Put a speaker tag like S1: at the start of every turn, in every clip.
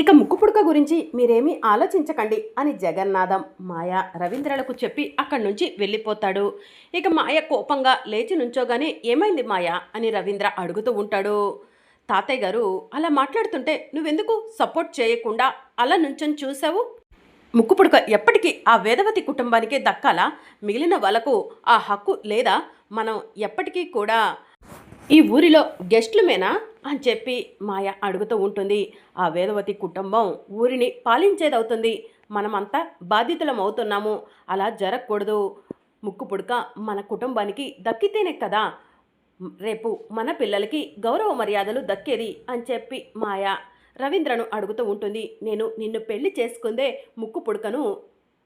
S1: ఇక ముక్కు పుడక గురించి మీరేమీ ఆలోచించకండి అని జగన్నాథం మాయ రవీంద్రలకు చెప్పి అక్కడి నుంచి వెళ్ళిపోతాడు. ఇక మాయ కోపంగా లేచి నుంచోగానే ఏమైంది మాయ అని రవీంద్ర అడుగుతూ ఉంటాడు. తాతయ్య గారు అలా మాట్లాడుతుంటే నువ్వెందుకు సపోర్ట్ చేయకుండా అలా నుంచొని చూసావు? ముక్కు పుడక ఎప్పటికీ ఆ వేదవతి కుటుంబానికే దక్కాలా? మిగిలిన వాళ్ళకు ఆ హక్కు లేదా? మనం ఎప్పటికీ కూడా ఈ ఊరిలో గెస్ట్లమేనా అని చెప్పి మాయ అడుగుతూ ఉంటుంది. ఆ వేదవతి కుటుంబం ఊరిని పాలించేదవుతుంది. మనమంతా బాధితులం అవుతున్నాము. అలా జరగకూడదు. ముక్కు పుడక మన కుటుంబానికి దక్కితేనే కదా రేపు మన పిల్లలకి గౌరవ మర్యాదలు దక్కేది అని చెప్పి మాయ రవీంద్రను అడుగుతూ ఉంటుంది. నేను నిన్ను పెళ్లి చేసుకుందే ముక్కు పుడకను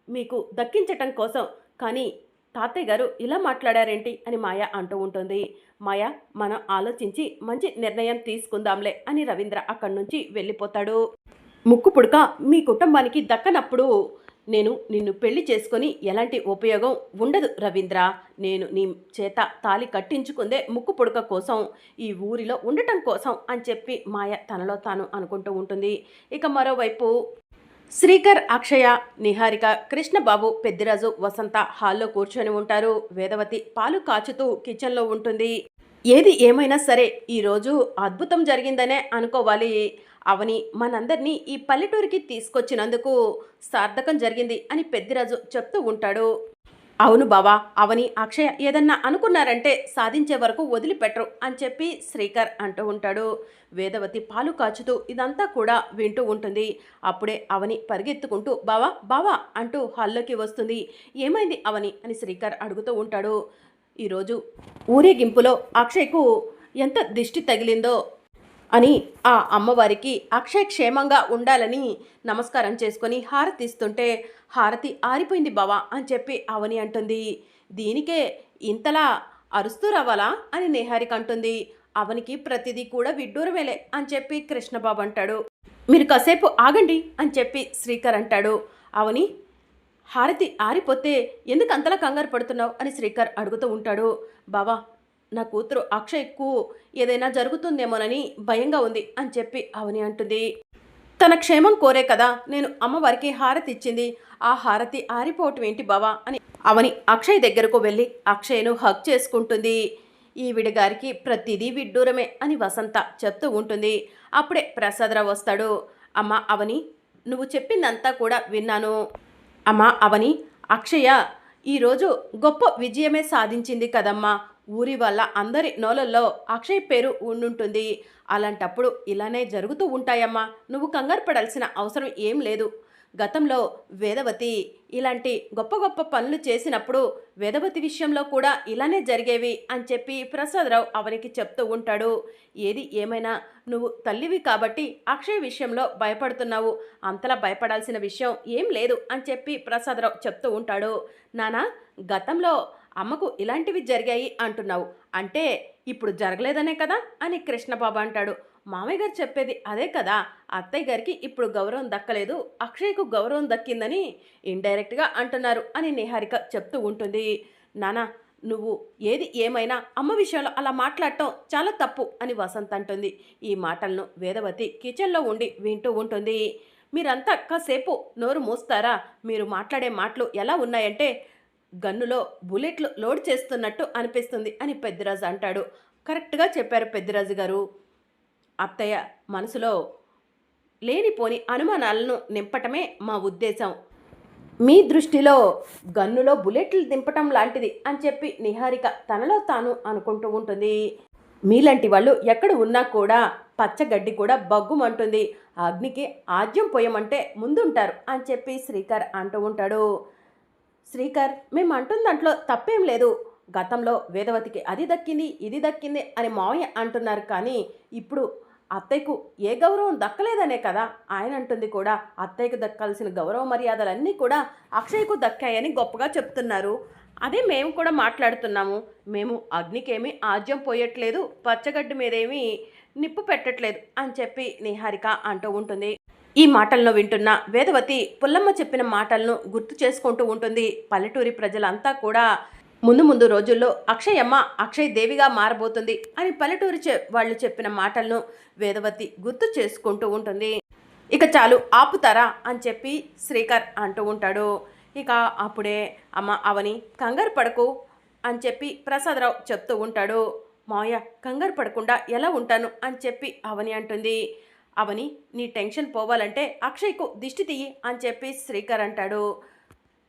S1: మీకు దక్కించటం కోసం, కానీ తాతయ్య గారు ఇలా మాట్లాడారేంటి అని మాయ అంటూ ఉంటుంది. మాయ మనం ఆలోచించి మంచి నిర్ణయం తీసుకుందాంలే అని రవీంద్ర అక్కడి నుంచి వెళ్ళిపోతాడు. ముక్కు పుడక మీ కుటుంబానికి దక్కనప్పుడు నేను నిన్ను పెళ్లి చేసుకొని ఎలాంటి ఉపయోగం ఉండదు రవీంద్ర. నేను నీ చేత తాలి కట్టించుకుందే ముక్కు పుడక కోసం, ఈ ఊరిలో ఉండటం కోసం అని చెప్పి మాయ తనలో తాను అనుకుంటూ ఉంటుంది. ఇక మరోవైపు శ్రీకర్, అక్షయ, నిహారిక, కృష్ణబాబు, పెద్దిరాజు, వసంత హాల్లో కూర్చొని ఉంటారు. వేదవతి పాలు కాచుతూ కిచెన్లో ఉంటుంది. ఏది ఏమైనా సరే ఈరోజు అద్భుతం జరిగిందనే అనుకోవాలి. అవని మనందరినీ ఈ పల్లెటూరికి తీసుకొచ్చినందుకు సార్థకం జరిగింది అని పెద్దిరాజు చెప్తూ ఉంటాడు. అవును బావా, అవని అక్షయ ఏదన్నా అనుకున్నారంటే సాధించే వరకు వదిలిపెట్టరు అని చెప్పి శ్రీకర్ అంటూ ఉంటాడు. వేదవతి పాలు కాచుతూ ఇదంతా కూడా వింటూ ఉంటుంది. అప్పుడే అవని పరిగెత్తుకుంటూ బావా బావా అంటూ హాల్లోకి వస్తుంది. ఏమైంది అవని అని శ్రీకర్ అడుగుతూ ఉంటాడు. ఈరోజు ఊరేగింపులో అక్షయ్కు ఎంత దిష్టి తగిలిందో అని ఆ అమ్మవారికి అక్షయ్ క్షేమంగా ఉండాలని నమస్కారం చేసుకొని హారతిస్తుంటే హారతి ఆరిపోయింది బావా అని చెప్పి అవని అంటుంది. దీనికే ఇంతలా అరుస్తూ రావాలా అని నిహారిక అంటుంది. అవనికి ప్రతిదీ కూడా విడ్డూరమేలే అని చెప్పి కృష్ణబాబు అంటాడు. మీరు కాసేపు ఆగండి అని చెప్పి శ్రీకర్ అంటాడు. అవని హారతి ఆరిపోతే ఎందుకు అంతలా కంగారు పడుతున్నావు అని శ్రీకర్ అడుగుతూ ఉంటాడు. బావా, నా కూతురు అక్షయ్కు ఏదైనా జరుగుతుందేమోనని భయంగా ఉంది అని చెప్పి అవని అంటుంది. తన క్షేమం కోరే కదా నేను అమ్మవారికి హారతి ఇచ్చింది, ఆ హారతి ఆరిపోవటం ఏంటి బావా అని అవని అక్షయ్ దగ్గరకు వెళ్ళి అక్షయ్ను హగ్ చేసుకుంటుంది. ఈవిడ గారికి ప్రతిదీ విడ్డూరమే అని వసంత చెప్తూ ఉంటుంది. అప్పుడే ప్రసాదరావు వస్తాడు. అమ్మ అవని, నువ్వు చెప్పిందంతా కూడా విన్నాను. అమ్మ అవని, అక్షయ ఈరోజు గొప్ప విజయమే సాధించింది కదమ్మా. ఊరి వల్ల అందరి నోలల్లో అక్షయ్ పేరు ఉండుంటుంది. అలాంటప్పుడు ఇలానే జరుగుతూ ఉంటాయమ్మా. నువ్వు కంగారు పడాల్సిన అవసరం ఏం లేదు. గతంలో వేదవతి ఇలాంటి గొప్ప గొప్ప పనులు చేసినప్పుడు వేదవతి విషయంలో కూడా ఇలానే జరిగేవి అని చెప్పి ప్రసాదరావు అవనికి చెప్తూ ఉంటాడు. ఏది ఏమైనా నువ్వు తల్లివి కాబట్టి అక్షయ్ విషయంలో భయపడుతున్నావు. అంతలా భయపడాల్సిన విషయం ఏం లేదు అని చెప్పి ప్రసాదరావు చెప్తూ ఉంటాడు. నానా, గతంలో అమ్మకు ఇలాంటివి జరిగాయి అంటున్నావు, అంటే ఇప్పుడు జరగలేదనే కదా అని కృష్ణబాబు అంటాడు. మామయ్య గారు చెప్పేది అదే కదా. అత్తయ్య గారికి ఇప్పుడు గౌరవం దక్కలేదు, అక్షయ్కు గౌరవం దక్కిందని ఇండైరెక్ట్గా అంటున్నారు అని నిహారిక చెప్తూ ఉంటుంది. నానా, నువ్వు ఏది ఏమైనా అమ్మ విషయంలో అలా మాట్లాడటం చాలా తప్పు అని వసంత్ అంటుంది. ఈ మాటలను వేదవతి కిచెన్లో ఉండి వింటూ ఉంటుంది. మీరంతా కాసేపు నోరు మూస్తారా? మీరు మాట్లాడే మాటలు ఎలా ఉన్నాయంటే గన్నులో బుల్లెట్లు లోడ్ చేస్తున్నట్టు అనిపిస్తుంది అని పెద్దిరాజు అంటాడు. కరెక్ట్గా చెప్పారు పెద్దిరాజు గారు. అత్తయ్య మనసులో లేనిపోని అనుమానాలను నింపటమే మా ఉద్దేశం. మీ దృష్టిలో గన్నులో బుల్లెట్లు దింపటం లాంటిది అని చెప్పి నిహారిక తనలో తాను అనుకుంటూ ఉంటుంది. మీలాంటి వాళ్ళు ఎక్కడ ఉన్నా కూడా పచ్చగడ్డి కూడా బగ్గుమంటుంది, అగ్నికి ఆజ్యం పోయమంటే ముందుంటారు అని చెప్పి శ్రీకర్ అంటూ ఉంటాడు. శ్రీకర్, మేము అంటున్న దాంట్లో తప్పేం లేదు. గతంలో వేదవతికి అది దక్కింది ఇది దక్కింది అని మావయ్య అంటున్నారు, కానీ ఇప్పుడు అత్తయ్యకు ఏ గౌరవం దక్కలేదనే కదా ఆయన అంటుంది కూడా. అత్తయ్యకు దక్కాల్సిన గౌరవ మర్యాదలన్నీ కూడా అక్షయ్కు దక్కాయని గొప్పగా చెప్తున్నారు. అదే మేము కూడా మాట్లాడుతున్నాము. మేము అగ్నికేమీ ఆజ్యం పోయట్లేదు, పచ్చగడ్డి మీదేమీ నిప్పు పెట్టట్లేదు అని చెప్పి నిహారిక అంటూ ఉంటుంది. ఈ మాటలను వింటున్న వేదవతి పుల్లమ్మ చెప్పిన మాటలను గుర్తు చేసుకుంటూ ఉంటుంది. పల్లెటూరి ప్రజలంతా కూడా ముందు ముందు రోజుల్లో అక్షయమ్మ అక్షయ్ దేవిగా మారబోతుంది అని పల్లెటూరి వాళ్ళు చెప్పిన మాటలను వేదవతి గుర్తు చేసుకుంటూ ఉంటుంది. ఇక చాలు ఆపుతారా అని చెప్పి శ్రీకర్ అంటూ ఉంటాడు. ఇక అప్పుడే అమ్మ అవని కంగారు పడకు అని చెప్పి ప్రసాదరావు చెప్తూ ఉంటాడు. మావయ్య కంగారు పడకుండా ఎలా ఉంటాను అని చెప్పి అవని అంటుంది. అవని నీ టెన్షన్ పోవాలంటే అక్షయ్కు దిష్టి తీయి అని చెప్పి శ్రీకర్ అంటాడు.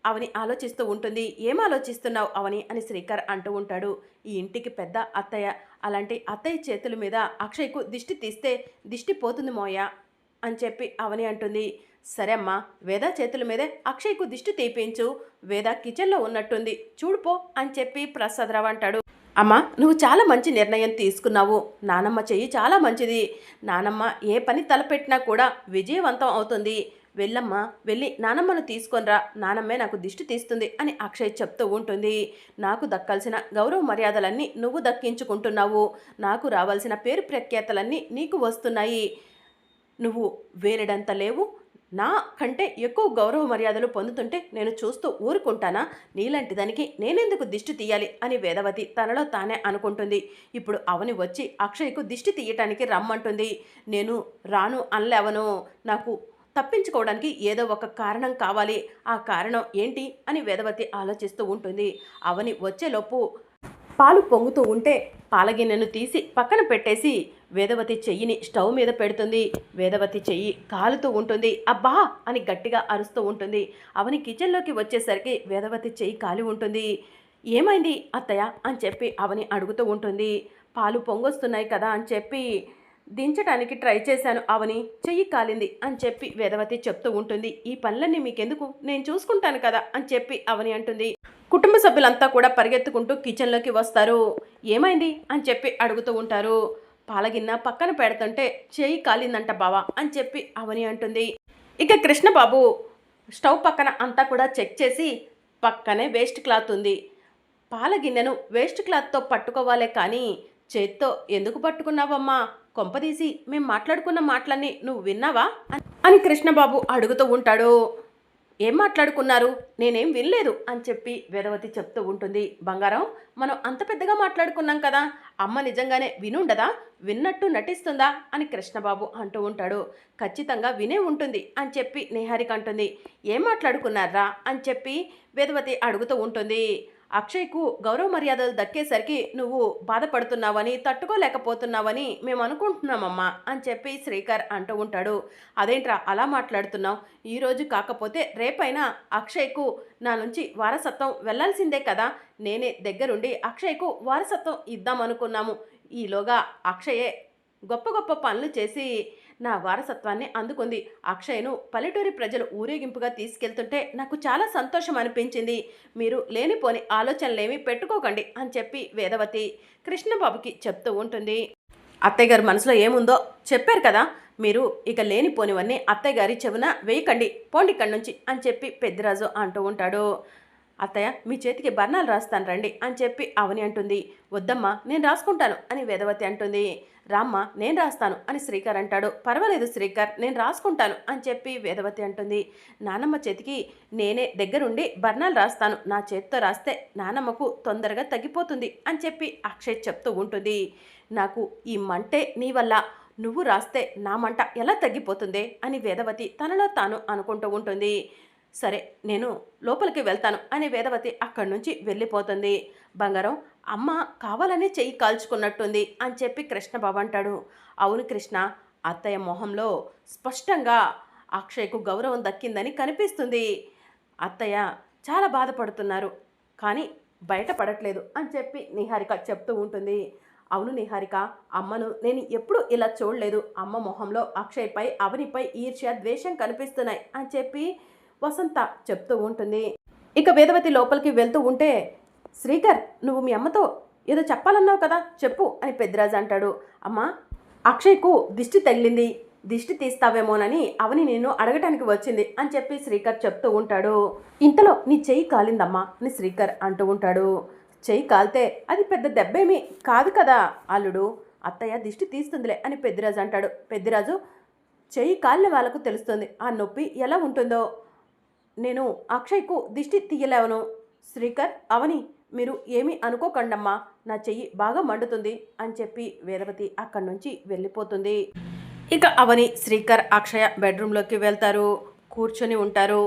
S1: అవని ఆలోచిస్తూ ఉంటుంది. ఏం ఆలోచిస్తున్నావు అవని అని శ్రీకర్ అంటూ ఉంటాడు. ఈ ఇంటికి పెద్ద అత్తయ్య, అలాంటి అత్తయ్య చేతుల మీద అక్షయ్కు దిష్టి తీస్తే దిష్టి పోతుంది మోయ అని చెప్పి అవని అంటుంది. సరే అమ్మా, వేద చేతుల మీదే అక్షయ్కు దిష్టి తీపించు, వేద కిచెన్లో ఉన్నట్టుంది చూడుపో అని చెప్పి ప్రసాదరావు అంటాడు. అమ్మా నువ్వు చాలా మంచి నిర్ణయం తీసుకున్నావు, నానమ్మ చెయ్యి చాలా మంచిది, నానమ్మ ఏ పని తలపెట్టినా కూడా విజయవంతం అవుతుంది, వెళ్ళమ్మా వెళ్ళి నానమ్మను తీసుకొనిరా, నానమ్మే నాకు దిష్టి తీస్తుంది అని అక్షయ్ చెప్తూ ఉంటుంది. నాకు దక్కాల్సిన గౌరవ మర్యాదలన్నీ నువ్వు దక్కించుకుంటున్నావు, నాకు రావాల్సిన పేరు ప్రఖ్యాతలన్నీ నీకు వస్తున్నాయి, నువ్వు వేరెడంత లేవు, నా కంటే ఎక్కువ గౌరవ మర్యాదలు పొందుతుంటే నేను చూస్తూ ఊరుకుంటానా, నీలాంటి దానికి నేనెందుకు దిష్టి తీయాలి అని వేదవతి తనలో తానే అనుకుంటుంది. ఇప్పుడు అవని వచ్చి అక్షయ్కు దిష్టి తీయటానికి రమ్మంటుంది. నేను రాను అనలేవను, నాకు తప్పించుకోవడానికి ఏదో ఒక కారణం కావాలి, ఆ కారణం ఏంటి అని వేదవతి ఆలోచిస్తూ ఉంటుంది. అవని వచ్చేలోపు పాలు పొంగుతూ ఉంటే పాలగిన్నెను తీసి పక్కన పెట్టేసి వేదవతి చెయ్యిని స్టవ్ మీద పెడుతుంది. వేదవతి చెయ్యి కాలుతూ ఉంటుంది. అబ్బా అని గట్టిగా అరుస్తూ ఉంటుంది. అవని కిచెన్లోకి వచ్చేసరికి వేదవతి చెయ్యి కాలి ఉంటుంది. ఏమైంది అత్తయ్య అని చెప్పి అవని అడుగుతూ ఉంటుంది. పాలు పొంగొస్తున్నాయి కదా అని చెప్పి దించడానికి ట్రై చేశాను అవని, చెయ్యి కాలింది అని చెప్పి వేదవతి చెప్తూ ఉంటుంది. ఈ పనులన్నీ మీకెందుకు, నేను చూసుకుంటాను కదా అని చెప్పి అవని అంటుంది. కుటుంబ సభ్యులంతా కూడా పరిగెత్తుకుంటూ కిచెన్లోకి వస్తారు. ఏమైంది అని చెప్పి అడుగుతూ ఉంటారు. పాలగిన్న పక్కన పెడుతుంటే చెయ్యి కాలిందంట బావా అని చెప్పి అవని అంటుంది. ఇక కృష్ణబాబు స్టవ్ పక్కన అంతా కూడా చెక్ చేసి పక్కనే వేస్ట్ క్లాత్ ఉంది, పాలగిన్నెను వేస్ట్ క్లాత్తో పట్టుకోవాలే కానీ చేత్తో ఎందుకు పట్టుకున్నావమ్మా, కొంపదీసి మేం మాట్లాడుకున్న మాటలన్నీ నువ్వు విన్నావా అని కృష్ణబాబు అడుగుతూ ఉంటాడు. ఏం మాట్లాడుకున్నారు, నేనేం వినలేదు అని చెప్పి వేదవతి చెప్తూ ఉంటుంది. బంగారం మనం అంత పెద్దగా మాట్లాడుకున్నాం కదా, అమ్మ నిజంగానే వినుండదా, విన్నట్టు నటిస్తుందా అని కృష్ణబాబు అంటూ ఉంటాడు. ఖచ్చితంగా వినే ఉంటుంది అని చెప్పి నిహారిక అంటుంది. ఏం మాట్లాడుకున్నారా అని చెప్పి వేదవతి అడుగుతూ ఉంటుంది. అక్షయ్కు గౌరవ మర్యాదలు దక్కేసరికి నువ్వు బాధపడుతున్నావని, తట్టుకోలేకపోతున్నావని మేము అనుకుంటున్నామమ్మా అని చెప్పి శ్రీకర్ అంటూ ఉంటాడు. అదేంట్రా అలా మాట్లాడుతున్నావు, ఈరోజు కాకపోతే రేపైనా అక్షయ్కు నా నుంచి వారసత్వం వెళ్లాల్సిందే కదా, నేనే దగ్గరుండి అక్షయ్కు వారసత్వం ఇద్దామనుకున్నాము, ఈలోగా అక్షయే గొప్ప గొప్ప పనులు చేసి నా వారసత్వాన్ని అందుకుంది, అక్షయ్ను పల్లెటూరి ప్రజలు ఊరేగింపుగా తీసుకెళ్తుంటే నాకు చాలా సంతోషం అనిపించింది, మీరు లేనిపోని ఆలోచనలేమీ పెట్టుకోకండి అని చెప్పి వేదవతి కృష్ణబాబుకి చెప్తూ ఉంటుంది. అత్తయ్య గారి మనసులో ఏముందో చెప్పారు కదా, మీరు ఇక లేనిపోనివన్నీ అత్తయ్య గారి చెవున వేయకండి, పోండి ఇక్కడి నుంచి అని చెప్పి పెద్దిరాజు అంటూ ఉంటాడు. అత్తయ్య మీ చేతికి బర్ణాలు రాస్తాను రండి అని చెప్పి అవని అంటుంది. వద్దమ్మా నేను రాసుకుంటాను అని వేదవతి అంటుంది. రామ్మ నేను రాస్తాను అని శ్రీకర్ అంటాడు. పర్వాలేదు శ్రీకర్ నేను రాసుకుంటాను అని చెప్పి వేదవతి అంటుంది. నానమ్మ చేతికి నేనే దగ్గరుండి బర్ణాలు రాస్తాను, నా చేతితో రాస్తే నానమ్మకు తొందరగా తగ్గిపోతుంది అని చెప్పి అక్షయ్ చెప్తూ ఉంటుంది. నాకు ఈ మంటే నీ వల్ల, నువ్వు రాస్తే నా మంట ఎలా తగ్గిపోతుందే అని వేదవతి తనలో తాను అనుకుంటూ ఉంటుంది. సరే నేను లోపలికి వెళ్తాను అని వేదవతి అక్కడి నుంచి వెళ్ళిపోతుంది. బంగారం అమ్మ కావాలనే చెయ్యి కాల్చుకున్నట్టుంది అని చెప్పి కృష్ణబాబు అంటాడు. అవును కృష్ణ, అత్తయ్య మొహంలో స్పష్టంగా అక్షయ్కు గౌరవం దక్కిందని కనిపిస్తుంది, అత్తయ్య చాలా బాధపడుతున్నారు కానీ బయటపడట్లేదు అని చెప్పి నిహారిక చెప్తూ ఉంటుంది. అవును నిహారిక, అమ్మను నేను ఎప్పుడూ ఇలా చూడలేదు, అమ్మ మొహంలో అక్షయ్పై అవనిపై ఈర్ష్య ద్వేషం కనిపిస్తున్నాయి అని చెప్పి వసంత చెప్తూ ఉంటుంది. ఇక వేదవతి లోపలికి వెళ్తూ ఉంటే శ్రీకర్ నువ్వు మీ అమ్మతో ఏదో చెప్పాలన్నావు కదా చెప్పు అని పెద్దిరాజు అంటాడు. అమ్మ అక్షయ్కు దిష్టి తగిలింది, దిష్టి తీస్తావేమోనని అవని నేను అడగటానికి వచ్చింది అని చెప్పి శ్రీకర్ చెప్తూ ఉంటాడు. ఇంతలో నీ చెయ్యి కాలిందమ్మా అని శ్రీకర్ అంటూ ఉంటాడు. చెయ్యి కాలితే అది పెద్ద దెబ్బేమీ కాదు కదా అల్లుడు, అత్తయ్య దిష్టి తీస్తుందిలే అని పెద్దిరాజు అంటాడు. పెద్దిరాజు చెయ్యి కాలిన వాళ్ళకు తెలుస్తుంది ఆ నొప్పి ఎలా ఉంటుందో, నేను అక్షయ్కు దిష్టి తీయలేవను, శ్రీకర్ అవని మీరు ఏమీ అనుకోకండమ్మా, నా చెయ్యి బాగా మండుతుంది అని చెప్పి వేదవతి అక్కడి నుంచి వెళ్ళిపోతుంది. ఇక అవని, శ్రీకర్, అక్షయ బెడ్రూమ్లోకి వెళ్తారు. కూర్చొని ఉంటారు.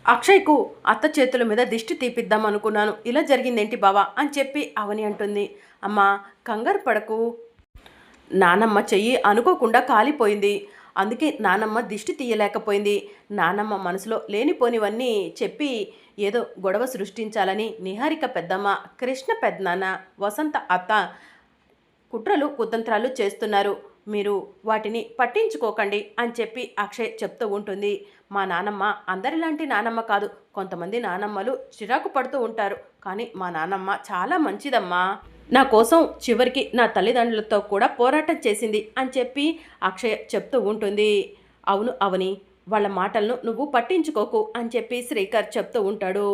S1: అక్షయ్కు అత్త చేతుల మీద దిష్టి తీపిద్దాం అనుకున్నాను, ఇలా జరిగిందేంటి బావా అని చెప్పి అవని అంటుంది. అమ్మా, కంగారు పడకు. నానమ్మ చెయ్యి అనుకోకుండా కాలిపోయింది. అందుకే నానమ్మ దిష్టి తీయలేకపోయింది. నానమ్మ మనసులో లేనిపోనివన్నీ చెప్పి ఏదో గొడవ సృష్టించాలని నిహారిక పెద్దమ్మ, కృష్ణ పెద్దనాన్న, వసంత అత్త కుట్రలు కుతంత్రాలు చేస్తున్నారు. మీరు వాటిని పట్టించుకోకండి అని చెప్పి అక్షయ్ చెప్తూ ఉంటుంది. మా నానమ్మ అందరిలాంటి నానమ్మ కాదు. కొంతమంది నానమ్మలు చిరాకు పడుతూ ఉంటారు. కానీ మా నానమ్మ చాలా మంచిదమ్మా. నా కోసం చివరికి నా తల్లిదండ్రులతో కూడా పోరాటం చేసింది అని చెప్పి అక్షయ్ చెప్తూ ఉంటుంది. అవును అవని, వాళ్ళ మాటలను నువ్వు పట్టించుకోకు అని చెప్పి శ్రీకర్ చెప్తూ ఉంటాడు.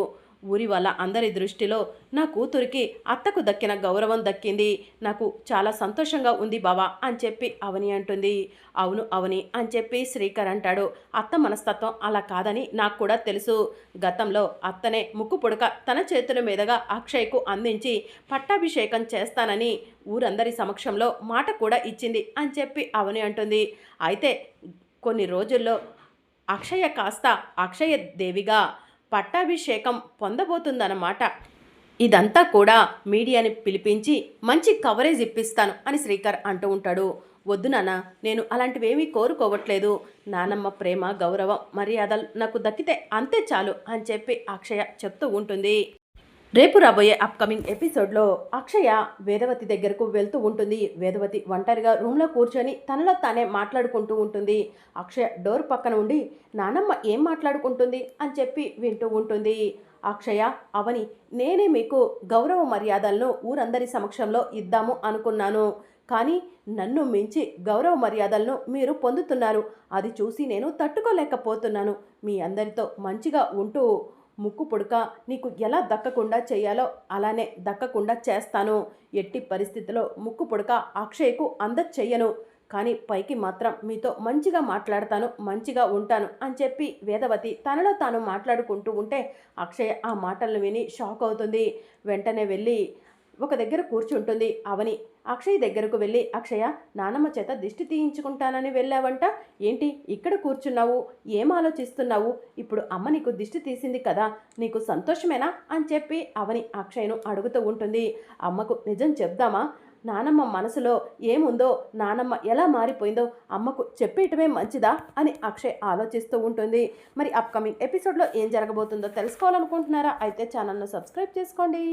S1: ఊరి వాళ్ళ అందరి దృష్టిలో నా కూతురికి అత్తకు దక్కిన గౌరవం దక్కింది. నాకు చాలా సంతోషంగా ఉంది బావా అని చెప్పి అవని అంటుంది. అవును అవని అని చెప్పి శ్రీకర్ అంటాడు. అత్త మనస్తత్వం అలా కాదని నాకు కూడా తెలుసు. గతంలో అత్తనే ముక్కు పుడక తన చేతుల మీదుగా అక్షయ్కు అందించి పట్టాభిషేకం చేస్తానని ఊరందరి సమక్షంలో మాట కూడా ఇచ్చింది అని చెప్పి అవని అంటుంది. అయితే కొన్ని రోజుల్లో అక్షయ కాస్త అక్షయ దేవిగా పట్టాభిషేకం పొందబోతుందన్నమాట. ఇదంతా కూడా మీడియాని పిలిపించి మంచి కవరేజ్ ఇప్పిస్తాను అని శ్రీకర్ అంటూ ఉంటాడు. వద్దు నాన్న, నేను అలాంటివేమీ కోరుకోవట్లేదు. నానమ్మ ప్రేమ, గౌరవం, మర్యాదలు నాకు దక్కితే అంతే చాలు అని చెప్పి అక్షయ చెప్తూ ఉంటుంది. రేపు రాబోయే అప్కమింగ్ ఎపిసోడ్లో అక్షయ వేదవతి దగ్గరకు వెళ్తూ ఉంటుంది. వేదవతి ఒంటరిగా రూమ్లో కూర్చొని తనలో తానే మాట్లాడుకుంటూ ఉంటుంది. అక్షయ డోర్ పక్కన ఉండి నానమ్మ ఏం మాట్లాడుకుంటుంది అని చెప్పి వింటూ ఉంటుంది. అక్షయ, అవని, నేనే మీకు గౌరవ మర్యాదలను ఊరందరి సమక్షంలో ఇద్దాము అనుకున్నాను. కానీ నన్ను మించి గౌరవ మర్యాదలను మీరు పొందుతున్నారు. అది చూసి నేను తట్టుకోలేకపోతున్నాను. మీ అందరితో మంచిగా ఉంటూ ముక్కు పుడక నీకు ఎలా దక్కకుండా చేయాలో అలానే దక్కకుండా చేస్తాను. ఎట్టి పరిస్థితిలో ముక్కు పుడక అక్షయ్కు చెయ్యను. కానీ పైకి మాత్రం మీతో మంచిగా మాట్లాడతాను, మంచిగా ఉంటాను అని చెప్పి వేదవతి తనలో తాను మాట్లాడుకుంటూ ఉంటే అక్షయ ఆ మాటలను విని షాక్ అవుతుంది. వెంటనే వెళ్ళి ఒక దగ్గర కూర్చుంటుంది అవని. అక్షయ్ దగ్గరకు వెళ్ళి, అక్షయ, నానమ్మ చేత దిష్టి తీయించుకుంటానని వెళ్ళావంట, ఏంటి ఇక్కడ కూర్చున్నావు? ఏం ఆలోచిస్తున్నావు? ఇప్పుడు అమ్మ నీకు దిష్టి తీసింది కదా, నీకు సంతోషమేనా అని చెప్పి అవని అక్షయ్ను అడుగుతూ ఉంటుంది. అమ్మకు నిజం చెప్దామా? నానమ్మ మనసులో ఏముందో, నానమ్మ ఎలా మారిపోయిందో అమ్మకు చెప్పేయటమే మంచిదా అని అక్షయ్ ఆలోచిస్తూ ఉంటుంది. మరి అప్కమింగ్ ఎపిసోడ్లో ఏం జరగబోతుందో తెలుసుకోవాలనుకుంటున్నారా? అయితే ఛానల్ను సబ్స్క్రైబ్ చేసుకోండి.